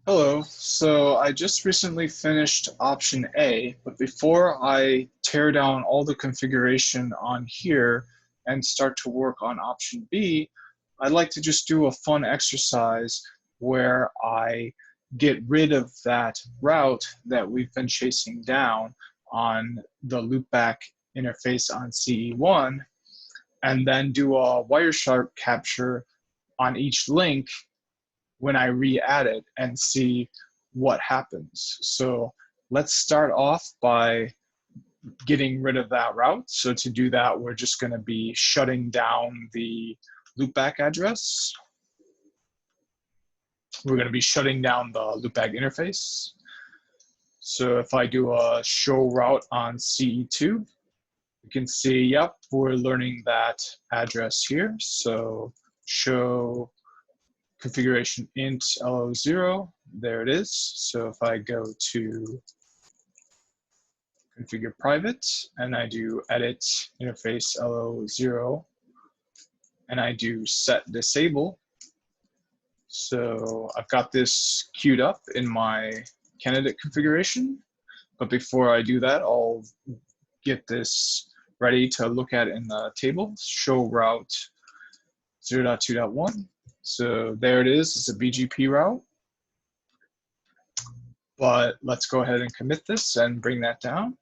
Hello. So I just recently finished option A, but before I tear down all the configuration on here and start to work on option B, I'd like to just do a fun exercise where I get rid of that route that we've been chasing down on the loopback interface on CE1, and then do a Wireshark capture on each link when I re-add it and see what happens. So let's start off by getting rid of that route. So to do that, we're just going to be shutting down the loopback address. We're going to be shutting down the loopback interface. So if I do a show route on CE2, you can see, yep, we're learning that address here. So show configuration int lo0, there it is. So if I go to configure private and I do edit interface lo0 and I do set disable, so I've got this queued up in my candidate configuration. But before I do that, I'll get this ready to look at in the table. Show route 0.2.1. So there it is. It's a BGP route. But let's go ahead and commit this and bring that down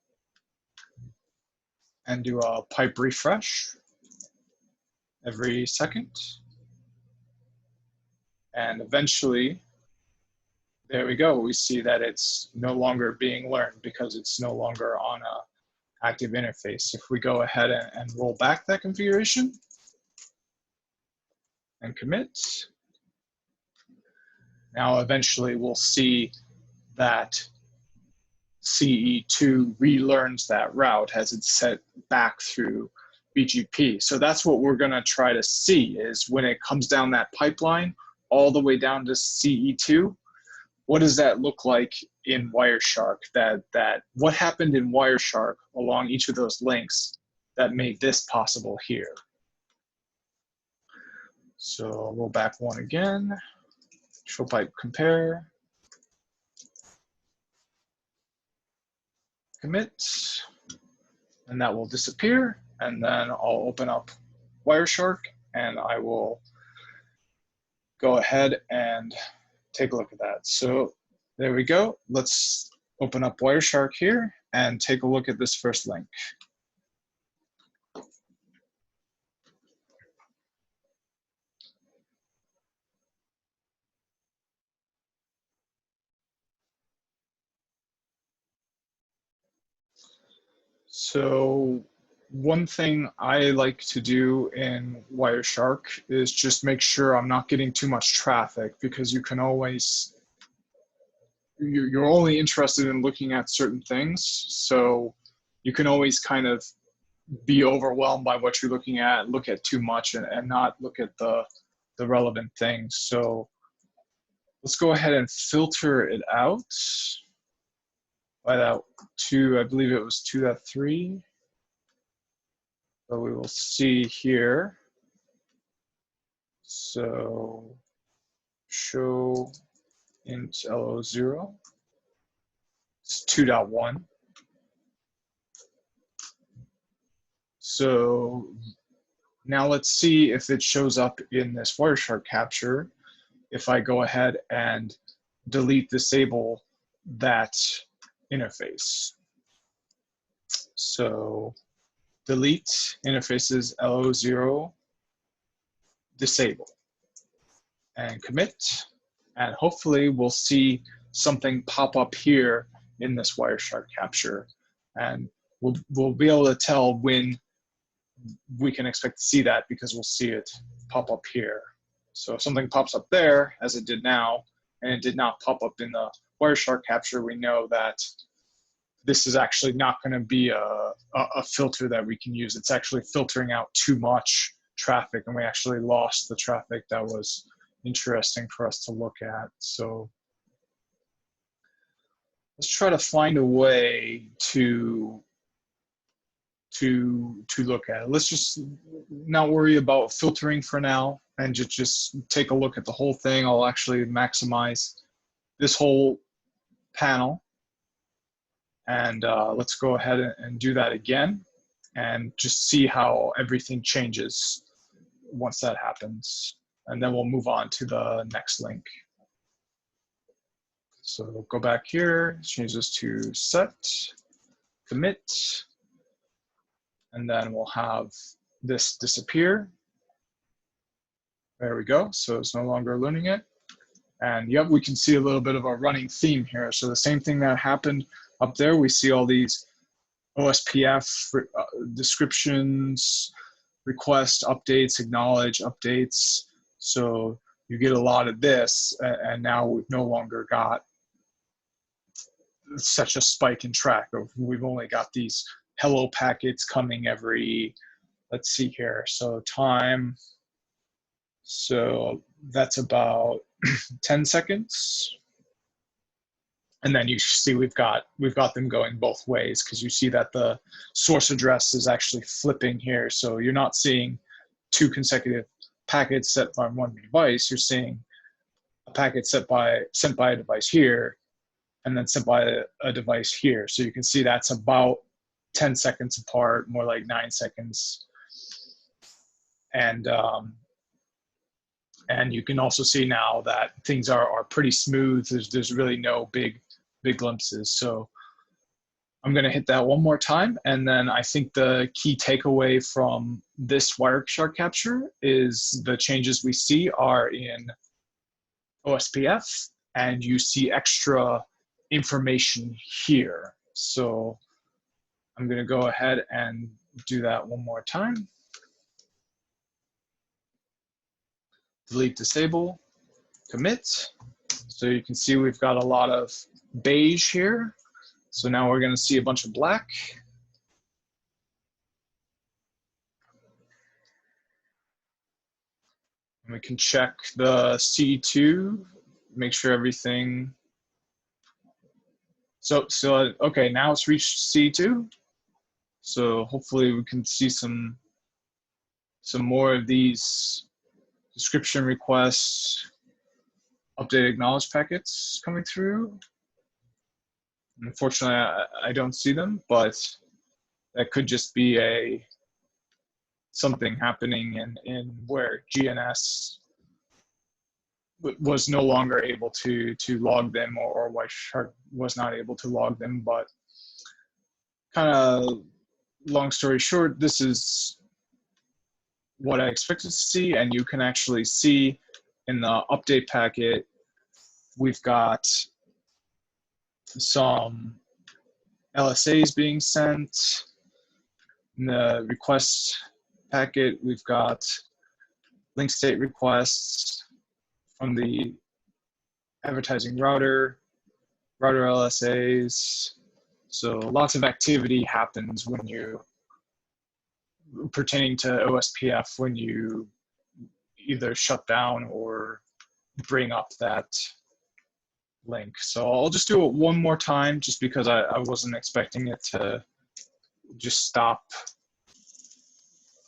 and do a pipe refresh every second. And eventually, there we go. We see that it's no longer being learned because it's no longer on a active interface. If we go ahead and roll back that configuration and commit, now eventually we'll see that CE2 relearns that route as it's set back through BGP. So that's what we're going to try to see, is when it comes down that pipeline all the way down to CE2, what does that look like in Wireshark? What happened in Wireshark along each of those links that made this possible here? So I'll roll back one again, show pipe compare, commit, and that will disappear. And then I'll open up Wireshark and I will go ahead and take a look at that. So there we go. Let's open up Wireshark here and take a look at this first link. So one thing I like to do in Wireshark is just make sure I'm not getting too much traffic, because you can always, you're only interested in looking at certain things. So you can always kind of be overwhelmed by what you're looking at, look at too much and not look at the relevant things. So let's go ahead and filter it out by that I believe it was 2.3. So we will see here. So show int lo0, it's 2.1. So now let's see if it shows up in this Wireshark capture if I go ahead and disable that interface. So delete interfaces lo0 disable and commit, and hopefully we'll see something pop up here in this Wireshark capture, and we'll be able to tell when we can expect to see that, because we'll see it pop up here. So if something pops up there, as it did now, and it did not pop up in the Wireshark capture, we know that this is actually not going to be a filter that we can use. It's actually filtering out too much traffic, and we actually lost the traffic that was interesting for us to look at. So let's try to find a way to look at it. Let's just not worry about filtering for now and just take a look at the whole thing. I'll actually maximize this whole panel. And let's go ahead and do that again and just see how everything changes once that happens. And then we'll move on to the next link. So we'll go back here, change this to set, commit, and then we'll have this disappear. There we go, so it's no longer learning it. And yep, we can see a little bit of a running theme here. So the same thing that happened up there, we see all these OSPF descriptions, request updates, acknowledge updates. So you get a lot of this, and now we've no longer got such a spike in track. We've only got these hello packets coming every, let's see here, so time. So that's about 10 seconds. And then you see we've got them going both ways, because you see that the source address is actually flipping here. So you're not seeing 2 consecutive packets sent by one device. You're seeing a packet sent by a device here, and then sent by a device here. So you can see that's about 10 seconds apart, more like 9 seconds. And you can also see now that things are pretty smooth. There's really no big glimpses. So I'm gonna hit that one more time. And then I think the key takeaway from this Wireshark capture is the changes we see are in OSPF, and you see extra information here. So I'm gonna go ahead and do that one more time. Delete, disable, commit. So you can see we've got a lot of beige here. So now we're going to see a bunch of black. And we can check the C2, make sure everything. So okay, now it's reached C2. So hopefully we can see some more of these description requests, update acknowledge packets coming through. Unfortunately, I don't see them, but that could just be something happening in where GNS was no longer able to log them, or Wireshark was not able to log them. But kind of long story short, this is what I expected to see, and you can actually see in the update packet, we've got some LSAs being sent. In the request packet, we've got link state requests from the advertising router LSAs. So lots of activity happens when you, pertaining to OSPF, when you either shut down or bring up that link. So I'll just do it one more time, just because I wasn't expecting it to just stop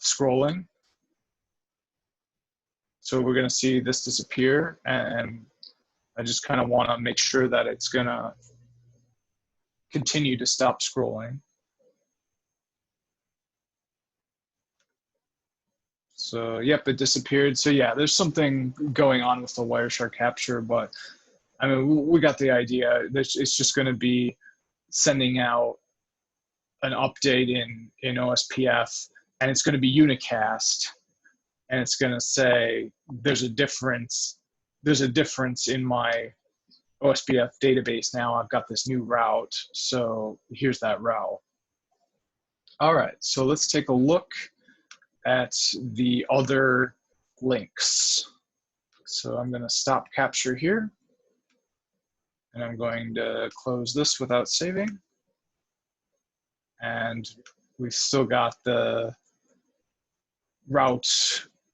scrolling. So we're going to see this disappear, and I just kind of want to make sure that it's going to continue to stop scrolling. So yep, it disappeared. So yeah, there's something going on with the Wireshark capture, but I mean, we got the idea. It's just going to be sending out an update in OSPF, and it's going to be unicast, and it's going to say there's a difference in my OSPF database now. I've got this new route, so here's that route. All right, so let's take a look at the other links. So I'm going to stop capture here, and I'm going to close this without saving. And we've still got the route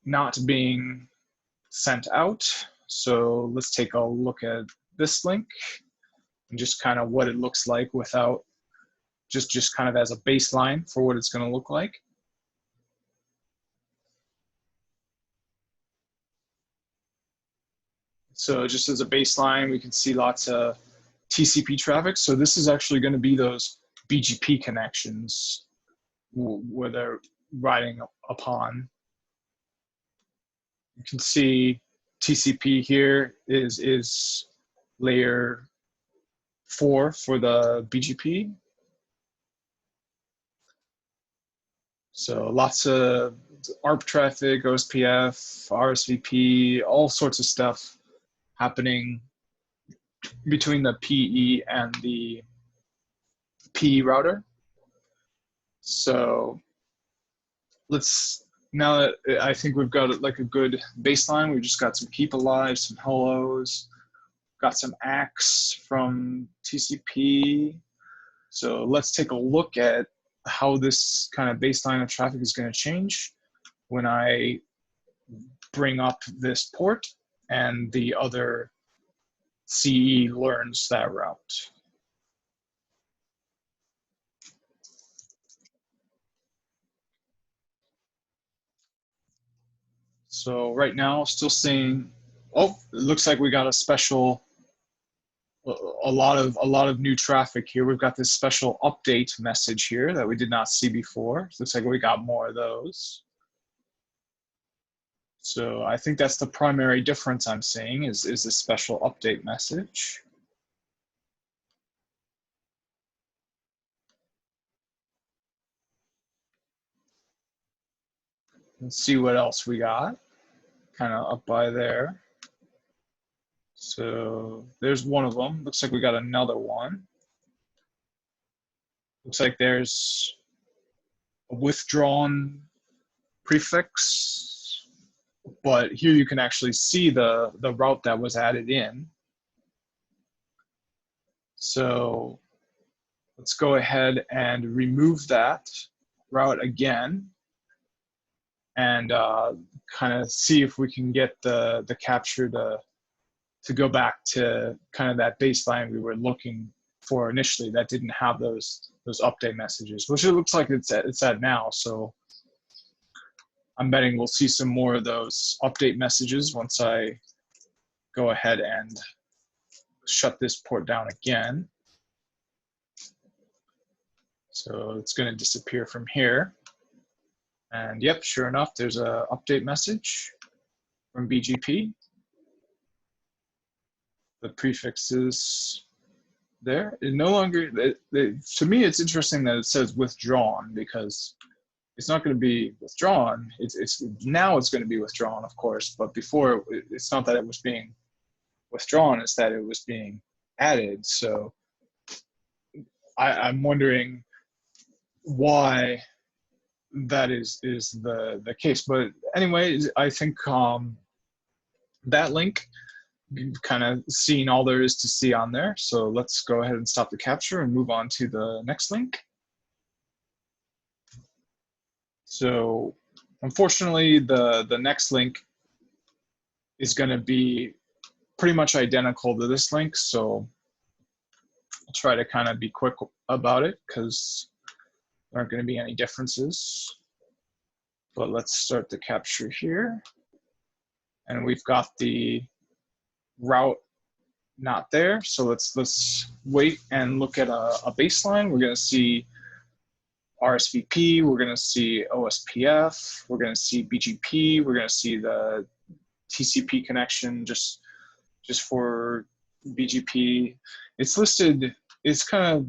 not being sent out. So let's take a look at this link and just kind of what it looks like without, just kind of as a baseline for what it's going to look like. So just as a baseline, we can see lots of TCP traffic. So this is actually going to be those BGP connections where they're riding upon. You can see TCP here is layer 4 for the BGP. So lots of ARP traffic, OSPF, RSVP, all sorts of stuff happening between the PE and the PE router. So now that I think we've got like a good baseline, we've just got some keep alive, some hellos, got some ACKs from TCP. So let's take a look at how this kind of baseline of traffic is going to change when I bring up this port and the other CE learns that route. So right now, still seeing, oh, it looks like we got a special, a lot of new traffic here. We've got this special update message here that we did not see before. So looks like we got more of those. So I think that's the primary difference I'm seeing is this special update message. Let's see what else we got, kind of up by there. So there's one of them. Looks like we got another one. Looks like there's a withdrawn prefix, but here you can actually see the route that was added in. So let's go ahead and remove that route again and kind of see if we can get the capture to go back to kind of that baseline we were looking for initially that didn't have those update messages, which it looks like it's at now. So I'm betting we'll see some more of those update messages once I go ahead and shut this port down again. So it's going to disappear from here. And yep, sure enough, there's an update message from BGP. The prefix is there. It no longer, to me, it's interesting that it says withdrawn because it's not going to be withdrawn. Now it's going to be withdrawn, of course, but before it's not that it was being withdrawn, it's that it was being added. So I'm wondering why that is the case. But anyway, I think that link, you've kind of seen all there is to see on there. So let's go ahead and stop the capture and move on to the next link. So unfortunately, the next link is going to be pretty much identical to this link. So I'll try to kind of be quick about it because there aren't going to be any differences. But let's start the capture here. And we've got the route not there. So let's wait and look at a baseline. We're going to see RSVP, we're going to see OSPF, we're going to see BGP, we're going to see the TCP connection just for BGP. It's listed, it's kind of,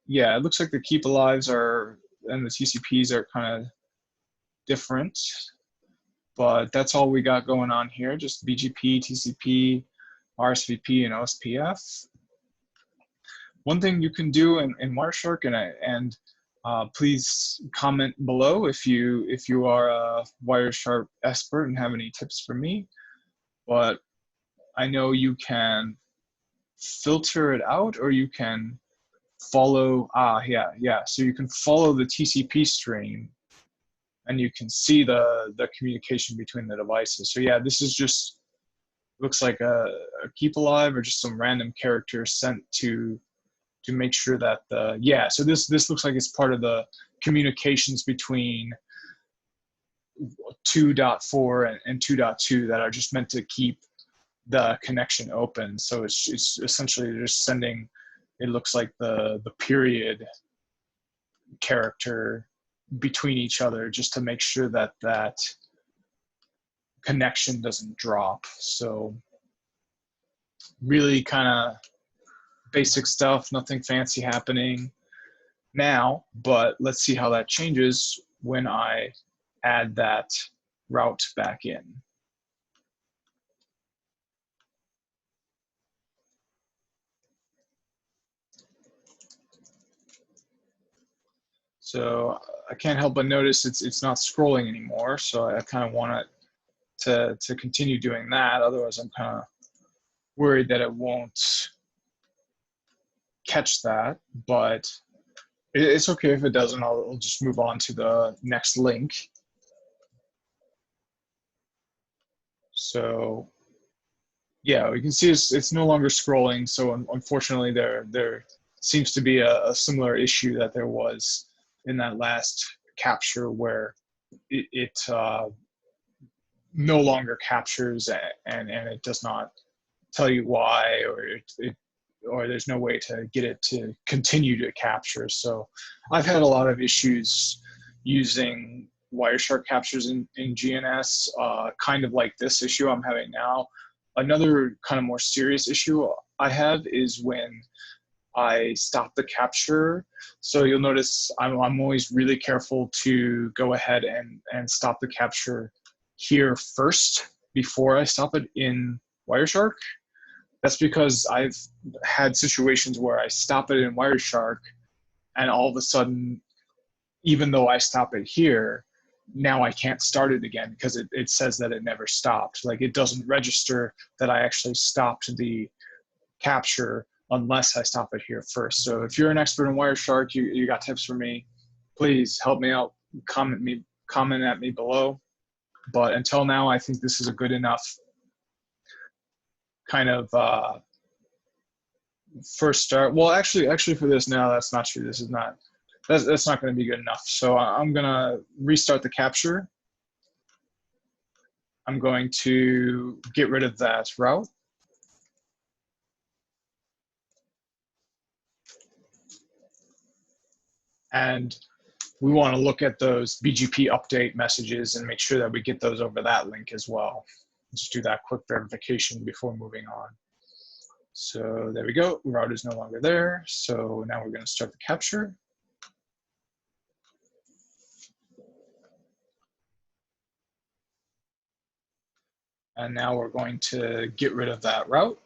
yeah, it looks like the keep alives are, and the TCPs are kind of different, but that's all we got going on here, just BGP, TCP, RSVP, and OSPF. One thing you can do in Wireshark, and please comment below if you are a Wireshark expert and have any tips for me. But I know you can filter it out, or you can follow. So you can follow the TCP stream, and you can see the communication between the devices. So yeah, this is just looks like a keep alive or just some random character sent to make sure that so this looks like it's part of the communications between 2.4 and 2.2 that are just meant to keep the connection open. So it's essentially just sending, it looks like the period character between each other just to make sure that that connection doesn't drop. So really kind of basic stuff, nothing fancy happening now, but let's see how that changes when I add that route back in. So I can't help but notice it's not scrolling anymore. So I kind of want it to continue doing that. Otherwise, I'm kind of worried that it won't catch that. But it's okay if it doesn't. I'll just move on to the next link. So yeah, we can see it's no longer scrolling. So unfortunately, there seems to be a similar issue that there was in that last capture where it no longer captures and it does not tell you why, or there's no way to get it to continue to capture. So I've had a lot of issues using Wireshark captures in GNS, kind of like this issue I'm having now. Another kind of more serious issue I have is when I stop the capture. So you'll notice I'm always really careful to go ahead and stop the capture here first before I stop it in Wireshark. That's because I've had situations where I stop it in Wireshark and all of a sudden, even though I stop it here, now I can't start it again because it says that it never stopped. Like it doesn't register that I actually stopped the capture unless I stop it here first. So if you're an expert in Wireshark, you got tips for me, please help me out, comment at me below. But until now, I think this is a good enough kind of first start. Well, actually for this, no, that's not true. This is not, that's not going to be good enough. So I'm going to restart the capture. I'm going to get rid of that route. And we want to look at those BGP update messages and make sure that we get those over that link as well. Let's do that quick verification before moving on. So there we go, route is no longer there. So now we're going to start the capture. And now we're going to get rid of that route.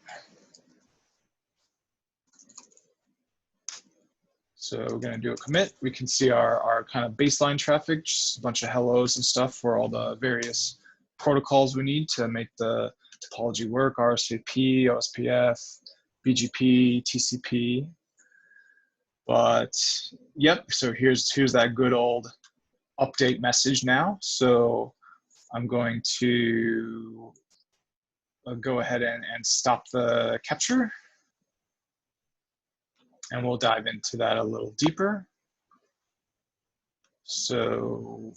So we're going to do a commit. We can see our kind of baseline traffic, just a bunch of hellos and stuff for all the various protocols we need to make the topology work, RSVP, OSPF, BGP, TCP. But yep, so here's that good old update message now. So I'm going to go ahead and stop the capture. And we'll dive into that a little deeper. So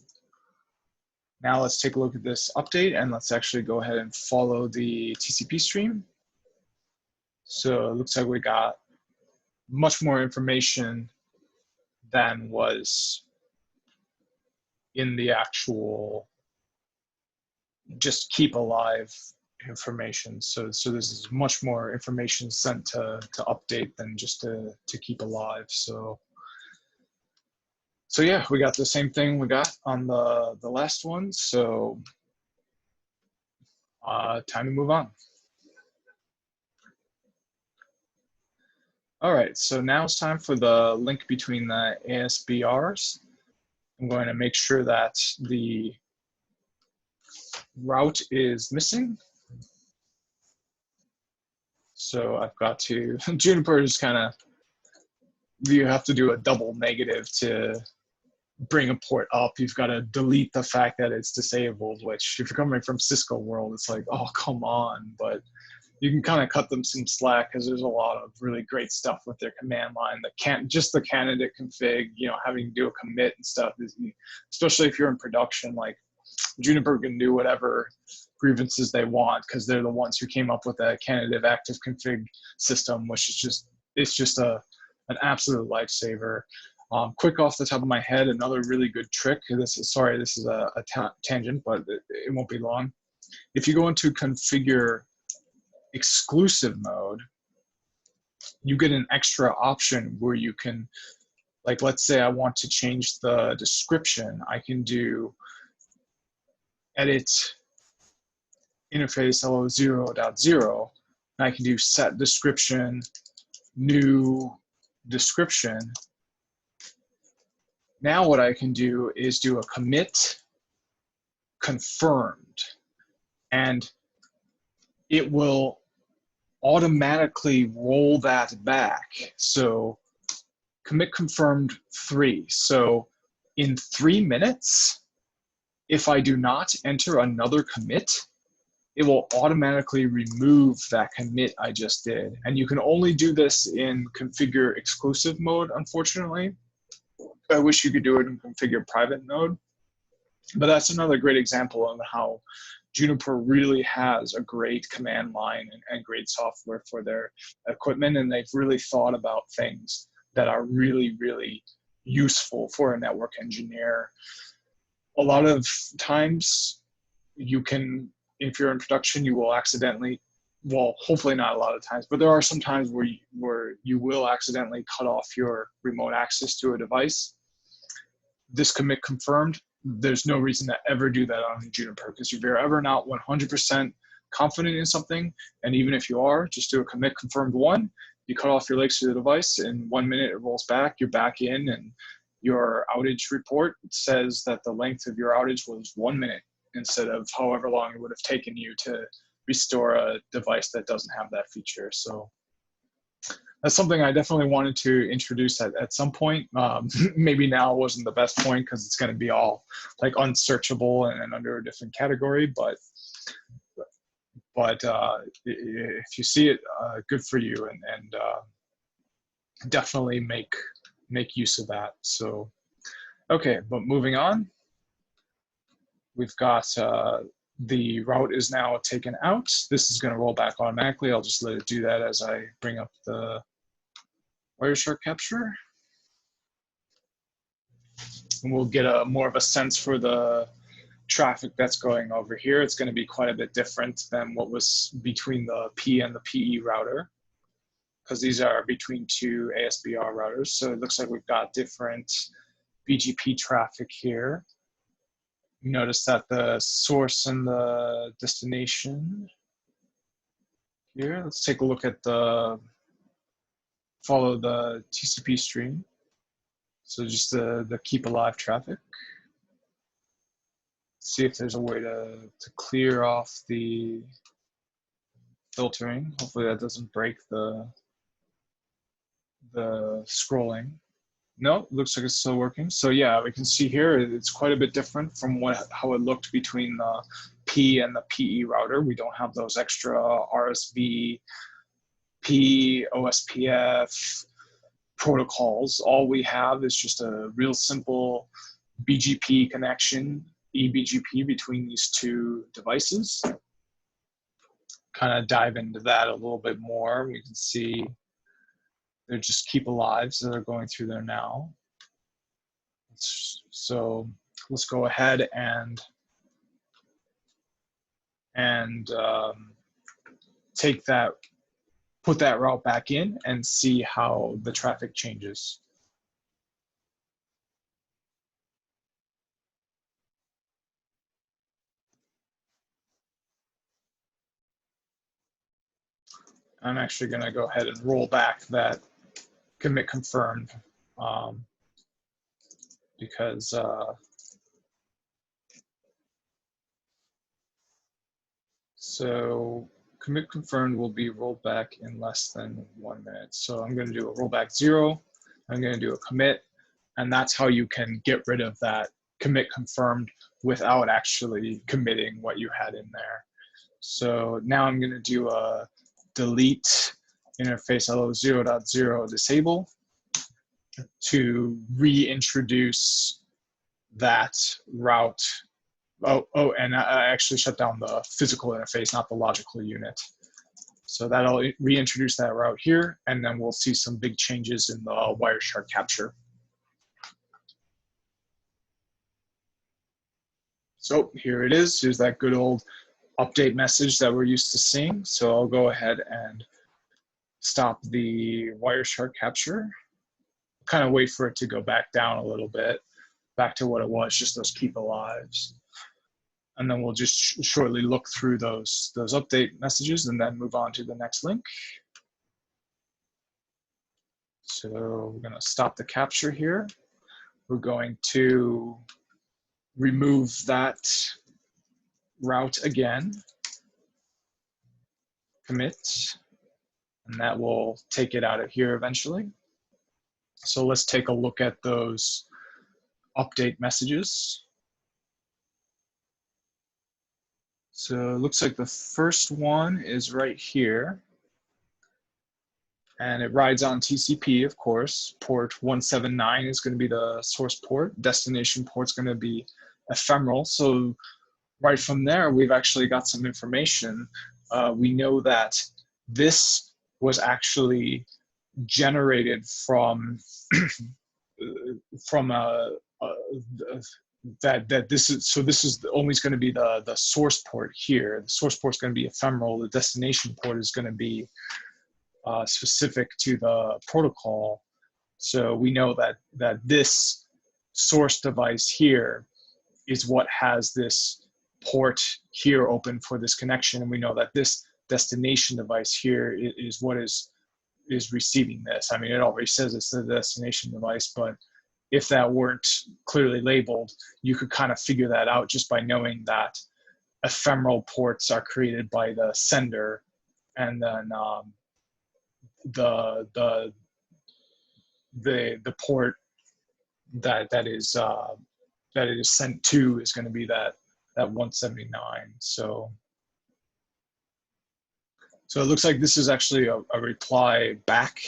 now let's take a look at this update and let's actually go ahead and follow the TCP stream. So it looks like we got much more information than was in the actual just keep alive information. So this is much more information sent to update than just to keep alive. So yeah, we got the same thing we got on the last one. So time to move on. All right, so now it's time for the link between the ASBRs. I'm going to make sure that the route is missing. So I've got to, Juniper is kind of, you have to do a double negative to bring a port up. You've got to delete the fact that it's disabled, which if you're coming from Cisco world, it's like, oh, come on. But you can kind of cut them some slack because there's a lot of really great stuff with their command line that can't, just the candidate config, you know, having to do a commit and stuff, especially if you're in production, like Juniper can do whatever grievances they want, because they're the ones who came up with a candidate active config system, which is just, it's just an absolute lifesaver. Quick off the top of my head, another really good trick. This is a tangent, but it won't be long. If you go into configure exclusive mode, you get an extra option where you can, like, let's say I want to change the description. I can do edit interface hello0.0, and I can do set description, new description. Now what I can do is do a commit confirmed, and it will automatically roll that back. So commit confirmed 3. So in 3 minutes, if I do not enter another commit, it will automatically remove that commit I just did. And you can only do this in configure exclusive mode, unfortunately. I wish you could do it in configure private mode. But that's another great example of how Juniper really has a great command line and great software for their equipment. And they've really thought about things that are really, really useful for a network engineer. A lot of times you can, if you're in production, you will accidentally, well, hopefully not a lot of times, but there are some times where you will accidentally cut off your remote access to a device. This commit confirmed, there's no reason to ever do that on Juniper, because if you're ever not 100% confident in something, and even if you are, just do a commit confirmed 1, you cut off your legs to the device, in 1 minute it rolls back, you're back in, and your outage report says that the length of your outage was 1 minute instead of however long it would have taken you to restore a device that doesn't have that feature. So that's something I definitely wanted to introduce at some point. Maybe now wasn't the best point because it's going to be all like unsearchable and under a different category, but if you see it, good for you, and definitely make use of that. So, okay, but moving on, we've got the route is now taken out. This is going to roll back automatically. I'll just let it do that as I bring up the Wireshark capture. And we'll get more of a sense for the traffic that's going over here. It's going to be quite a bit different than what was between the P and the PE router, because these are between 2 ASBR routers. So it looks like we've got different BGP traffic here. You notice that the source and the destination here. Let's take a look at follow the TCP stream. So just the keep alive traffic. See if there's a way to clear off the filtering. Hopefully that doesn't break the scrolling. No, looks like it's still working. So yeah, we can see here it's quite a bit different from how it looked between the P and the PE router. We don't have those extra RSV, P, OSPF protocols. All we have is just a real simple BGP connection, eBGP, between these two devices. Kind of dive into that a little bit more. We can see they're just keep alives that are going through there now. So let's go ahead and take that, put that route back in and see how the traffic changes. I'm actually going to go ahead and roll back that commit confirmed because so commit confirmed will be rolled back in less than 1 minute. So I'm going to do a rollback 0. I'm going to do a commit, and that's how you can get rid of that commit confirmed without actually committing what you had in there. So now I'm going to do a delete interface hello0.0 disable to reintroduce that route and I actually shut down the physical interface, not the logical unit. So that'll reintroduce that route here, and then we'll see some big changes in the Wireshark capture. So here it is. Here's that good old update message that we're used to seeing. So I'll go ahead and stop the Wireshark capture. Kind of wait for it to go back down a little bit, back to what it was, just those keep alives. And then we'll just shortly look through those update messages and then move on to the next link. So we're going to stop the capture here. We're going to remove that route again, commit, and that will take it out of here eventually. So let's take a look at those update messages. So it looks like the first one is right here. And it rides on TCP, of course. Port 179 is going to be the source port. Destination port's going to be ephemeral. So right from there, we've actually got some information. We know that this was actually generated from that this is always going to be the source port here. The source port is going to be ephemeral. The destination port is going to be specific to the protocol. So we know that this source device here is what has this port here open for this connection, and we know that this destination device here is what is receiving this. I mean, it already says it's the destination device, but if that weren't clearly labeled, you could kind of figure that out just by knowing that ephemeral ports are created by the sender, and then the port that it is sent to is going to be that 179. So it looks like this is actually a reply back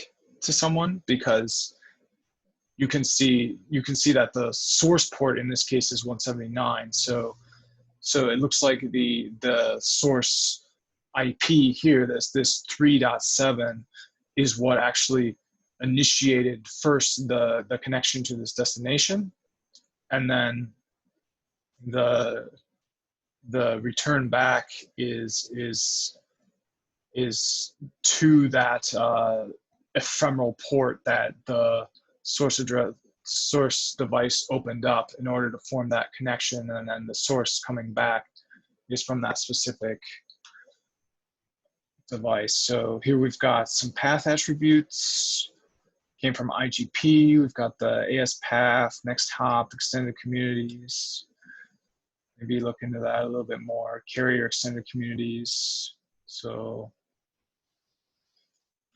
to someone, because you can see that the source port in this case is 179. So it looks like the source IP here, this 3.7, is what actually initiated first the connection to this destination, and then the return back is to that ephemeral port that the source device opened up in order to form that connection, and then the source coming back is from that specific device. So here we've got some path attributes, came from IGP. We've got the AS path, next hop, extended communities. Maybe look into that a little bit more. Carrier extended communities. So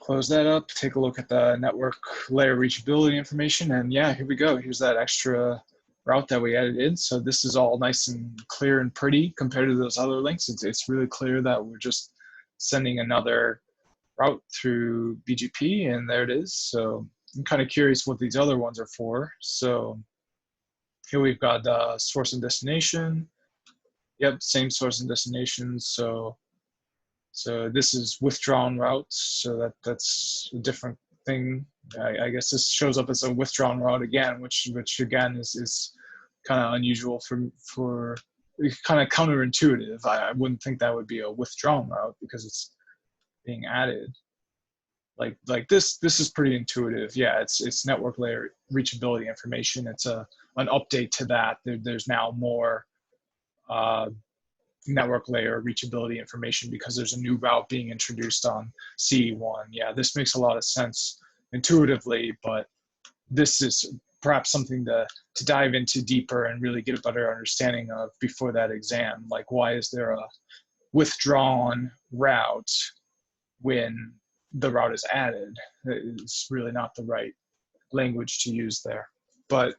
close that up, take a look at the network layer reachability information, and yeah, here we go. Here's that extra route that we added in. So this is all nice and clear and pretty compared to those other links. It's really clear that we're just sending another route through BGP, and there it is. So I'm kind of curious what these other ones are for. So here we've got source and destination. Yep, same source and destination. So this is withdrawn routes. So that's a different thing. I guess this shows up as a withdrawn route again, which again is kind of unusual for kind of counterintuitive. I wouldn't think that would be a withdrawn route because it's being added. Like this is pretty intuitive. Yeah, it's network layer reachability information. It's an update to that. There's now more network layer reachability information because there's a new route being introduced on CE1. Yeah, this makes a lot of sense intuitively, but this is perhaps something to dive into deeper and really get a better understanding of before that exam. Like, why is there a withdrawn route when the route is added? It's really not the right language to use there. But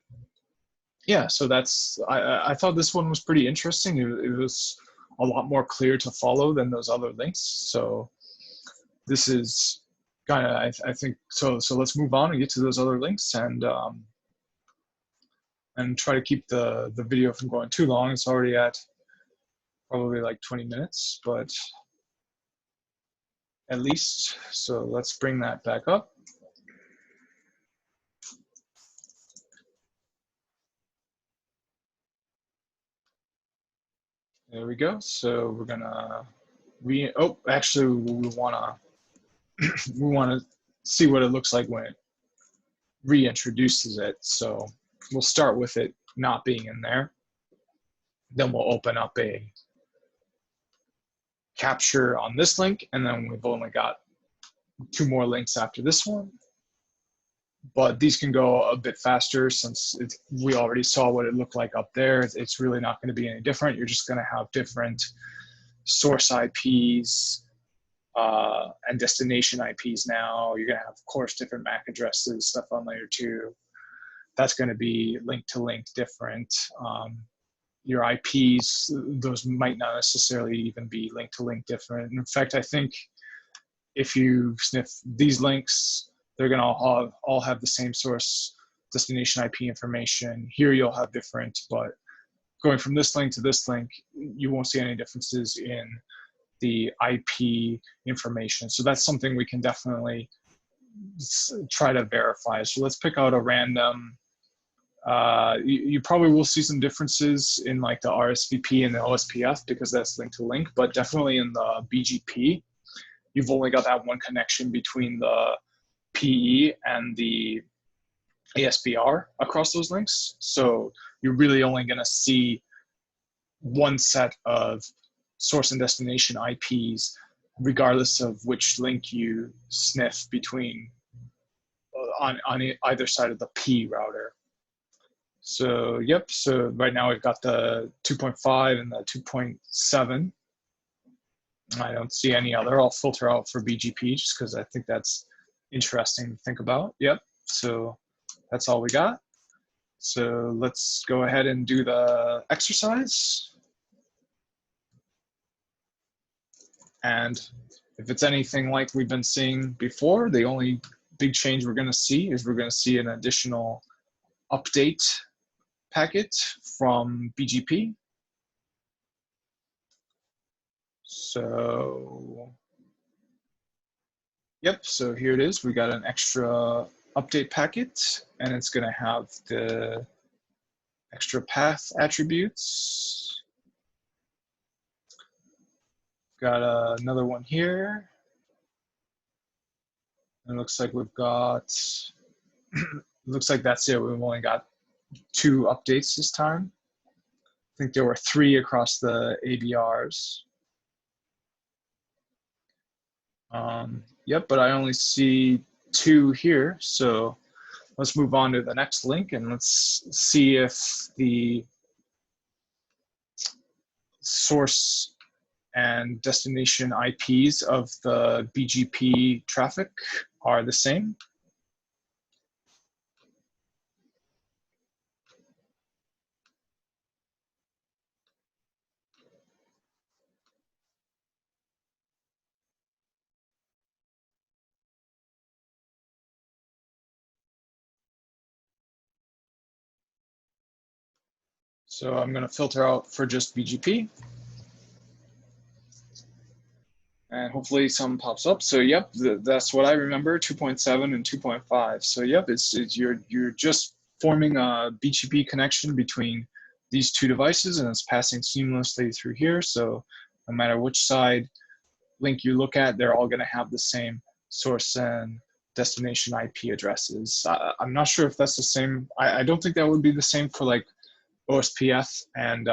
yeah, so that's, I thought this one was pretty interesting. It was a lot more clear to follow than those other links. So this is kind of, I think, so let's move on and get to those other links and try to keep the video from going too long. It's already at probably like 20 minutes, but at least. So let's bring that back up. There we go. So we're gonna actually we wanna see what it looks like when it reintroduces it. So we'll start with it not being in there. Then we'll open up a capture on this link, and then we've only got 2 more links after this one. But these can go a bit faster since we already saw what it looked like up there. It's really not going to be any different. You're just going to have different source IPs and destination IPs now. You're going to have, of course, different MAC addresses, stuff on layer 2. That's going to be link to link different. Your IPs, those might not necessarily even be link to link different. In fact, I think if you sniff these links, they're going to all have the same source destination IP information. Here you'll have different, but going from this link to this link, you won't see any differences in the IP information. So that's something we can definitely try to verify. So let's pick out a random, you probably will see some differences in like the RSVP and the OSPF because that's link to link, but definitely in the BGP, you've only got that one connection between the PE and the ASBR across those links. So you're really only going to see one set of source and destination IPs, regardless of which link you sniff between on either side of the P router. So yep, so right now we've got the 2.5 and the 2.7. I don't see any other. I'll filter out for BGP just because I think that's interesting to think about. Yep, so that's all we got. So let's go ahead and do the exercise. And if it's anything like we've been seeing before, the only big change we're going to see is we're going to see an additional update packet from BGP. So, yep, so here it is. We got an extra update packet, and it's going to have the extra path attributes. Got another one here. It looks like we've got, looks like that's it. We've only got 2 updates this time. I think there were 3 across the ABRs. Yep, but I only see 2 here. So let's move on to the next link and let's see if the source and destination IPs of the BGP traffic are the same. So I'm going to filter out for just BGP. And hopefully some pops up. So yep, that's what I remember, 2.7 and 2.5. So yep, you're just forming a BGP connection between these 2 devices and it's passing seamlessly through here. So no matter which side link you look at, they're all going to have the same source and destination IP addresses. I'm not sure if that's the same. I don't think that would be the same for like OSPF and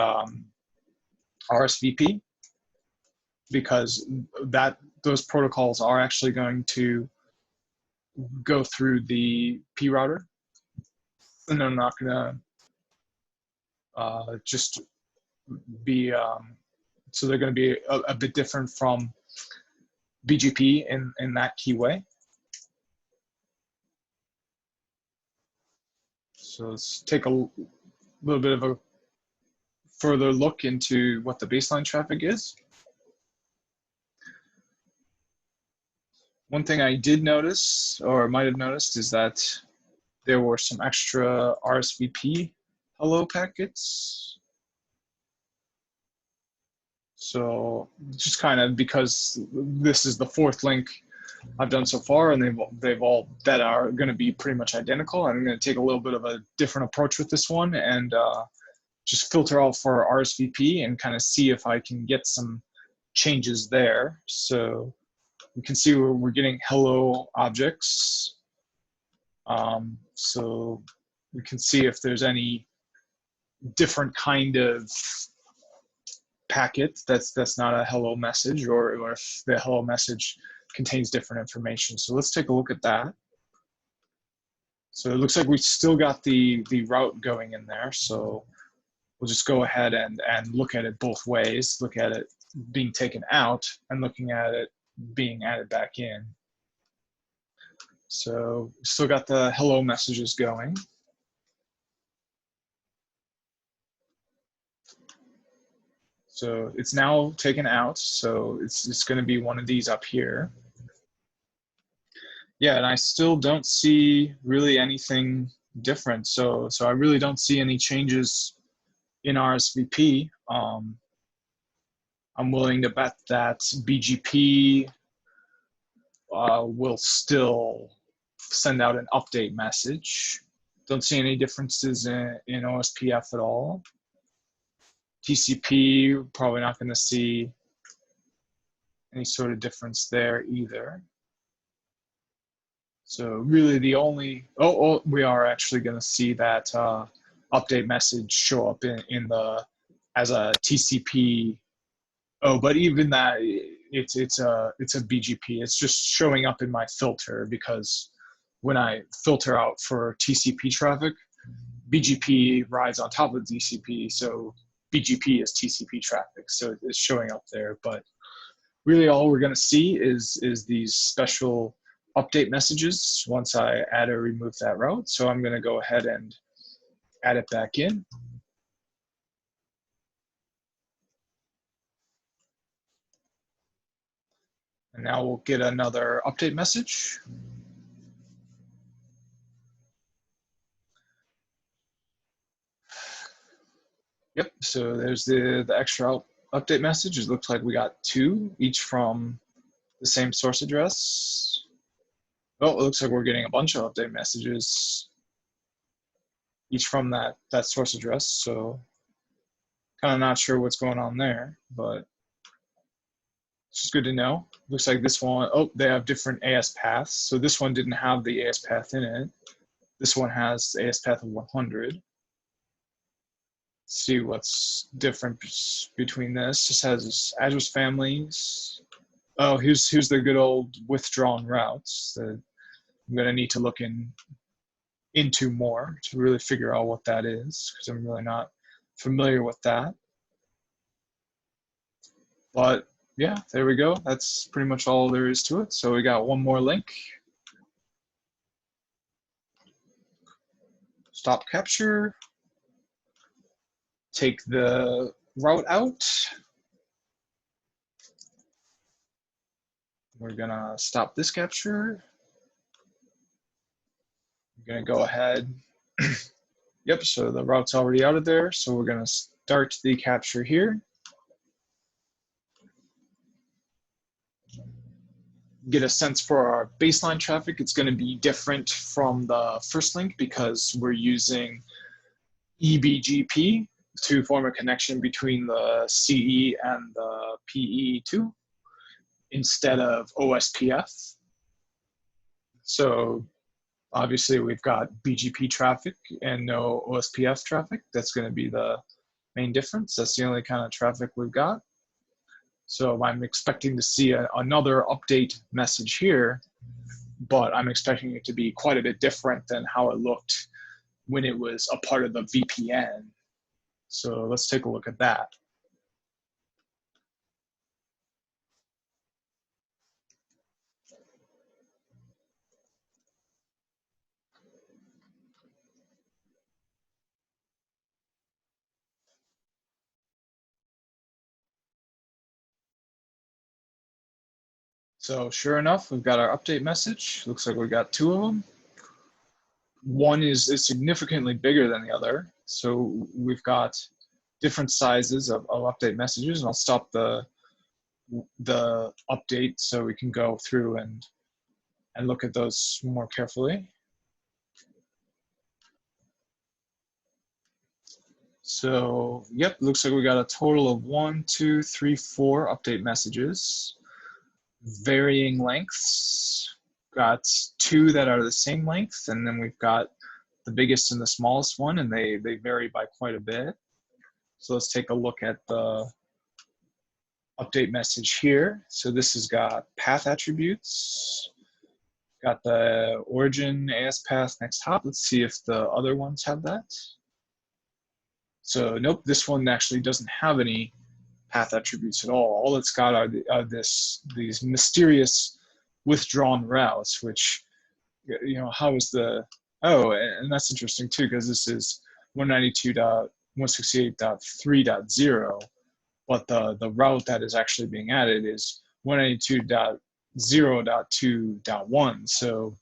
RSVP, because those protocols are actually going to go through the P router, and they're not going to just be, so they're going to be a bit different from BGP in that key way. So let's take a little bit of a further look into what the baseline traffic is. One thing I did notice, or might have noticed, is that there were some extra RSVP hello packets. So just kind of because this is the fourth link I've done so far, and they've all that are going to be pretty much identical. I'm going to take a little bit of a different approach with this one and just filter out for RSVP and kind of see if I can get some changes there. So you can see where we're getting hello objects. So we can see if there's any different kind of packet that's not a hello message, or if the hello message contains different information. So let's take a look at that. So it looks like we still got the route going in there. So we'll just go ahead and look at it both ways, look at it being taken out and looking at it being added back in. So we still got the hello messages going. So it's now taken out. So it's going to be one of these up here. Yeah, and I still don't see really anything different. So I really don't see any changes in RSVP. I'm willing to bet that BGP will still send out an update message. Don't see any differences in OSPF at all. TCP, probably not going to see any sort of difference there either. So really the only, we are actually going to see that update message show up in the, as a TCP. Oh, but even that, it's a BGP. It's just showing up in my filter because when I filter out for TCP traffic, BGP rides on top of TCP, so BGP is TCP traffic, so it's showing up there. But really, all we're going to see is these special update messages once I add or remove that route. So I'm going to go ahead and add it back in. And now we'll get another update message. Yep, so there's the extra update message. It looks like we got two, each from the same source address. Oh, it looks like we're getting a bunch of update messages, each from that source address. So kind of not sure what's going on there, but it's just good to know. Looks like this one, oh, they have different AS paths. So this one didn't have the AS path in it. This one has the AS path of 100. See what's different between this. This has address families. Oh, here's the good old withdrawn routes that I'm gonna need to look into more to really figure out what that is, because I'm really not familiar with that. But yeah, there we go. That's pretty much all there is to it. So we got one more link. Stop capture. Take the route out. We're gonna stop this capture. We're gonna go ahead. Yep, so the route's already out of there. So we're gonna start the capture here. Get a sense for our baseline traffic. It's gonna be different from the first link because we're using eBGP to form a connection between the CE and the PE2 instead of OSPF. So obviously we've got BGP traffic and no OSPF traffic. That's going to be the main difference. That's the only kind of traffic we've got. So I'm expecting to see another update message here, but I'm expecting it to be quite a bit different than how it looked when it was a part of the VPN. So let's take a look at that. So sure enough, we've got our update message. Looks like we've got two of them. One is significantly bigger than the other. So we've got different sizes of update messages, and I'll stop the update so we can go through and look at those more carefully. So, yep, looks like we got a total of 1, 2, 3, 4 update messages, varying lengths. Got 2 that are the same length, and then we've got the biggest and the smallest one, and they vary by quite a bit. So let's take a look at the update message here. So this has got path attributes, got the origin AS path next hop. Let's see if the other ones have that. So nope, this one actually doesn't have any path attributes at all. All it's got are these mysterious withdrawn routes, which, you know, how is the, oh, and that's interesting too, because this is 192.168.3.0, but the route that is actually being added is 192.0.2.1. So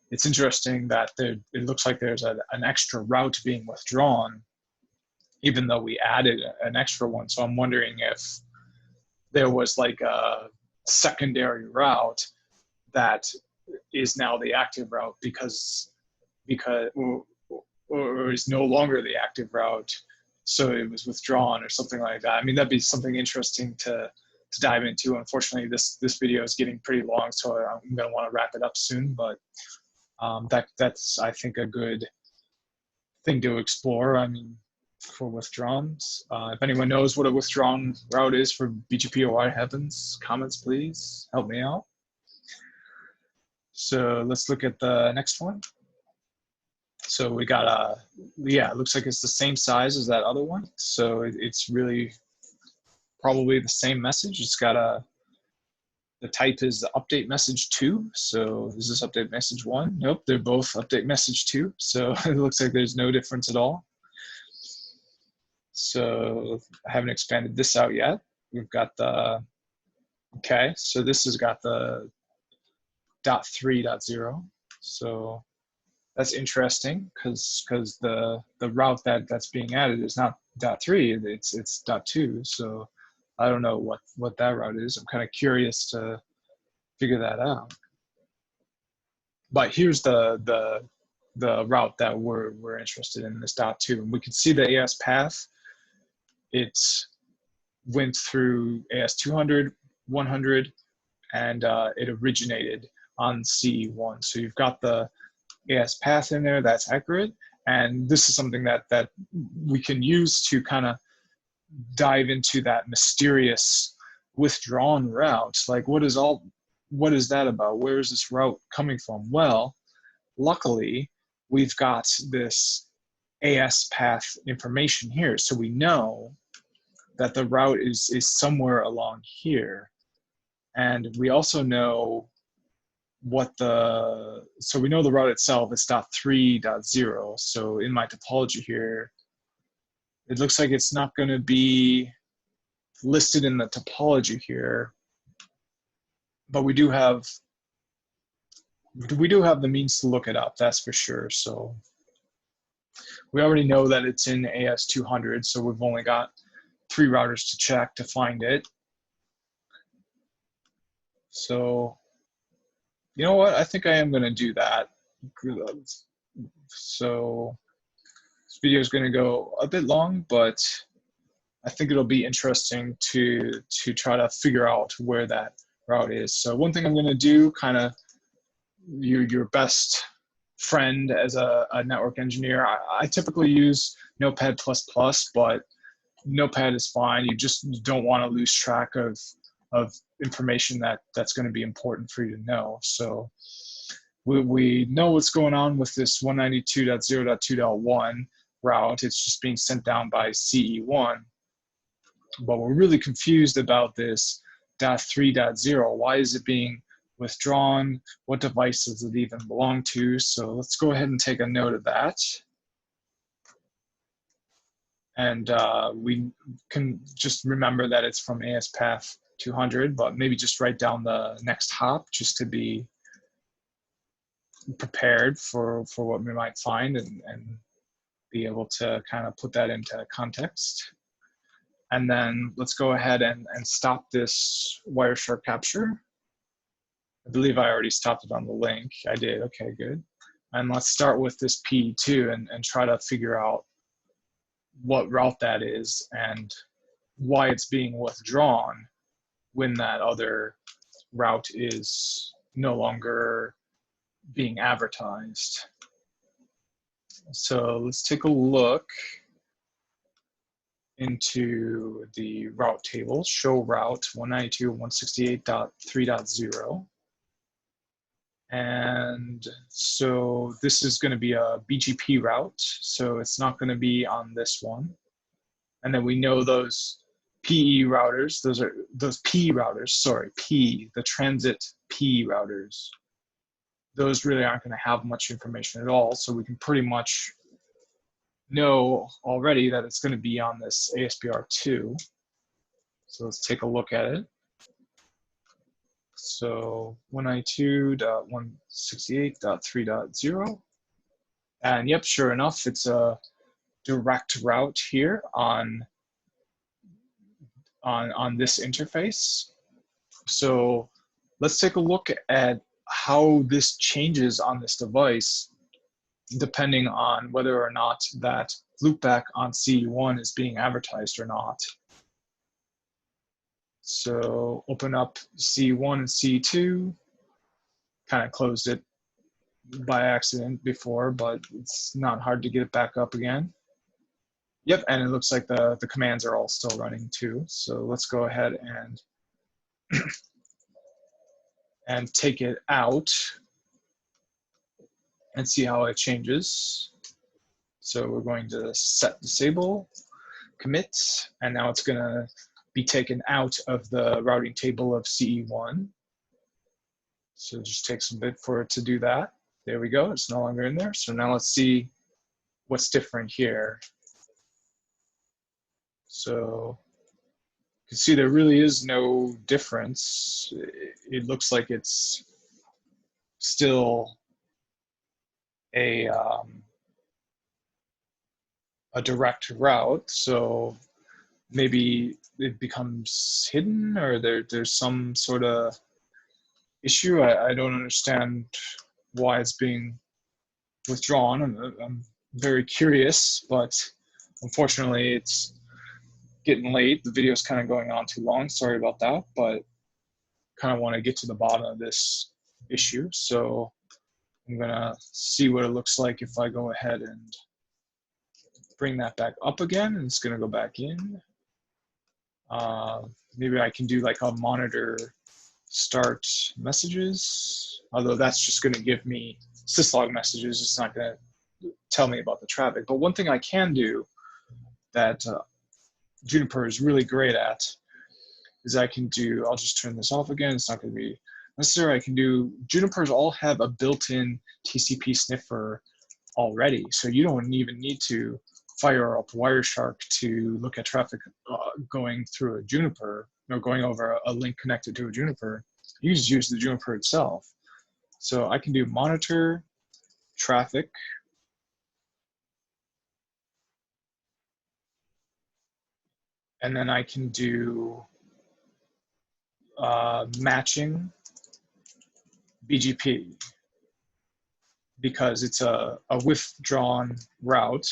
it's interesting that it looks like there's an extra route being withdrawn, even though we added an extra one. So I'm wondering if there was like a secondary route that is now the active route because or is no longer the active route, so it was withdrawn or something like that. I mean, that'd be something interesting to dive into. Unfortunately, this video is getting pretty long, so I'm going to want to wrap it up soon. But that's, I think, a good thing to explore. I mean, for withdrawns, if anyone knows what a withdrawn route is for BGP or heavens, comments please, help me out. So let's look at the next one. So we got yeah, it looks like it's the same size as that other one. So it's really probably the same message. It's got the type is the update message 2. So is this update message 1? Nope, they're both update message 2. So it looks like there's no difference at all. So I haven't expanded this out yet. We've got the, okay, so this has got the .3.0. So that's interesting because the route that's being added is not .3, it's .2. So I don't know what that route is. I'm kind of curious to figure that out. But here's the route that we're interested in, this .2, and we can see the AS path. It went through AS 200, 100, and it originated on CE1. So you've got the AS path in there that's accurate, and this is something that we can use to kind of dive into that mysterious withdrawn route. Like, what is that about? Where is this route coming from? Well, luckily we've got this AS path information here, so we know that the route is somewhere along here, and we also know so we know the route itself is .3.0. So in my topology here, it looks like it's not going to be listed in the topology here, but we do have the means to look it up, that's for sure. So we already know that it's in AS 200, so we've only got 3 routers to check to find it. So you know what? I think I am going to do that. So this video is going to go a bit long, but I think it'll be interesting to try to figure out where that route is. So one thing I'm going to do, kind of your best friend as a network engineer, I typically use Notepad++, but Notepad is fine. You just don't want to lose track of information that's going to be important for you to know. So we know what's going on with this 192.0.2.1 route. It's just being sent down by CE1, but we're really confused about this .3.0. Why is it being withdrawn? What device does it even belong to? So let's go ahead and take a note of that. And we can just remember that it's from AS path 200, but maybe just write down the next hop just to be prepared for what we might find and be able to kind of put that into context. And then let's go ahead and stop this Wireshark capture. I believe I already stopped it on the link. I did, okay, good. And let's start with this P2 and try to figure out what route that is and why it's being withdrawn when that other route is no longer being advertised. So let's take a look into the route table, show route 192.168.3.0. And so this is going to be a BGP route, so it's not going to be on this one. And then we know those PE routers, those P routers, sorry, P, the transit P routers, those really aren't going to have much information at all. So we can pretty much know already that it's going to be on this ASPR2. So let's take a look at it. So 192.168.3.0. And yep, sure enough, it's a direct route here on this interface. So let's take a look at how this changes on this device depending on whether or not that loopback on CE1 is being advertised or not. So open up C1 and C2, kind of closed it by accident before, but it's not hard to get it back up again. Yep, and it looks like the commands are all still running too. So let's go ahead and take it out and see how it changes. So we're going to set disable, commit, and now it's gonna be taken out of the routing table of CE1. So it just takes a bit for it to do that. There we go, it's no longer in there. So now let's see what's different here. So you can see there really is no difference. It looks like it's still a direct route. So maybe it becomes hidden, or there's some sort of issue. I don't understand why it's being withdrawn. I'm very curious, but unfortunately it's getting late. The video is kind of going on too long. Sorry about that, but kind of want to get to the bottom of this issue. So I'm gonna see what it looks like if I go ahead and bring that back up again, and it's gonna go back in. Maybe I can do like a monitor start messages, although that's just going to give me syslog messages. It's not going to tell me about the traffic. But one thing I can do that Juniper is really great at is I can do, I'll just turn this off again. It's not going to be necessary. I can do, Junipers all have a built-in TCP sniffer already. So you don't even need to fire up Wireshark to look at traffic going through a Juniper or going over a link connected to a Juniper. You just use the Juniper itself. So I can do monitor traffic. And then I can do matching BGP because it's a withdrawn route.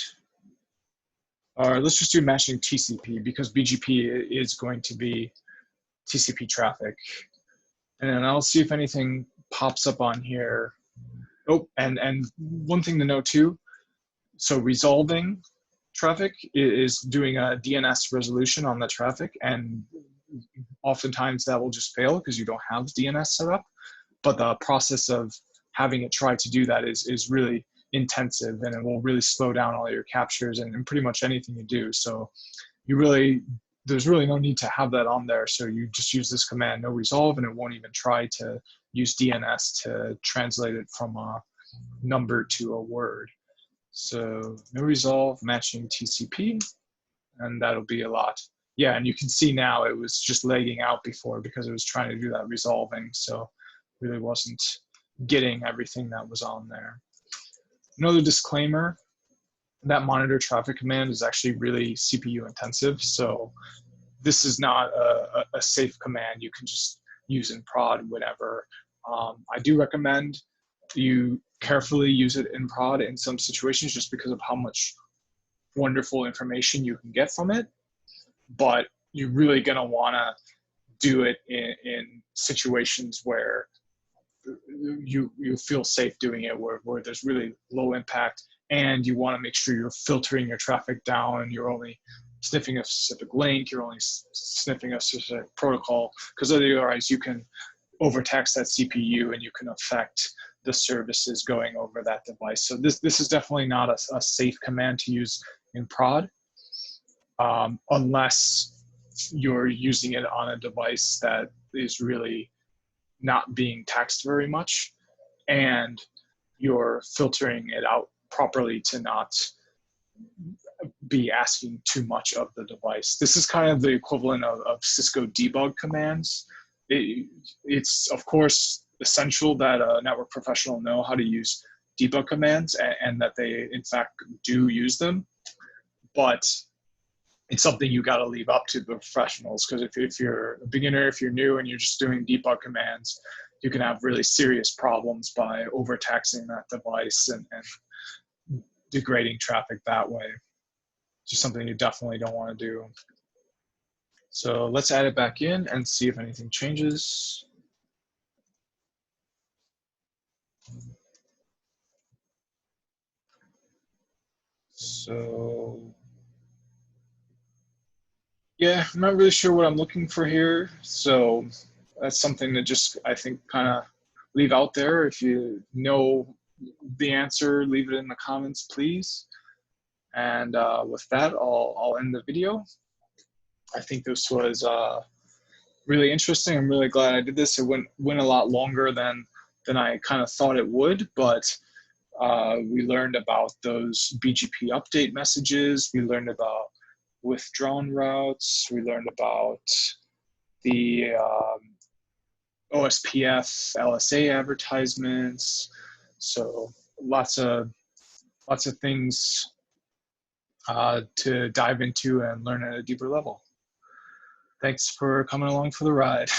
Or let's just do matching TCP because BGP is going to be TCP traffic. And then I'll see if anything pops up on here. Oh, and one thing to note too, so resolving traffic is doing a DNS resolution on the traffic, and oftentimes that will just fail because you don't have DNS set up. But the process of having it try to do that is really intensive, and it will really slow down all your captures and pretty much anything you do. So there's really no need to have that on there. So you just use this command, no resolve, and it won't even try to use DNS to translate it from a number to a word. So no resolve, matching TCP, and that'll be a lot. Yeah, and you can see now it was just lagging out before because it was trying to do that resolving. So really wasn't getting everything that was on there. Another disclaimer, that monitor traffic command is actually really CPU intensive. So this is not a safe command you can just use in prod whenever. I do recommend you carefully use it in prod in some situations just because of how much wonderful information you can get from it. But you're really going to want to do it in situations where you feel safe doing it, where there's really low impact, and you want to make sure you're filtering your traffic down. You're only sniffing a specific link, you're only sniffing a specific protocol, because otherwise you can overtax that CPU and you can affect the services going over that device. So this is definitely not a safe command to use in prod, unless you're using it on a device that is really not being taxed very much, and you're filtering it out properly to not be asking too much of the device. This is kind of the equivalent of Cisco debug commands. It's of course essential that a network professional know how to use debug commands, and that they in fact do use them, but it's something you got to leave up to the professionals, because if you're a beginner, if you're new and you're just doing debug commands, you can have really serious problems by overtaxing that device and degrading traffic that way. Just something you definitely don't want to do. So let's add it back in and see if anything changes. So yeah, I'm not really sure what I'm looking for here. So that's something to just, I think, kind of leave out there. If you know the answer, leave it in the comments, please. And with that, I'll end the video. I think this was really interesting. I'm really glad I did this. It went a lot longer than I kind of thought it would, but we learned about those BGP update messages. We learned about withdrawn routes. We learned about the OSPF, LSA advertisements. So lots of things to dive into and learn at a deeper level. Thanks for coming along for the ride.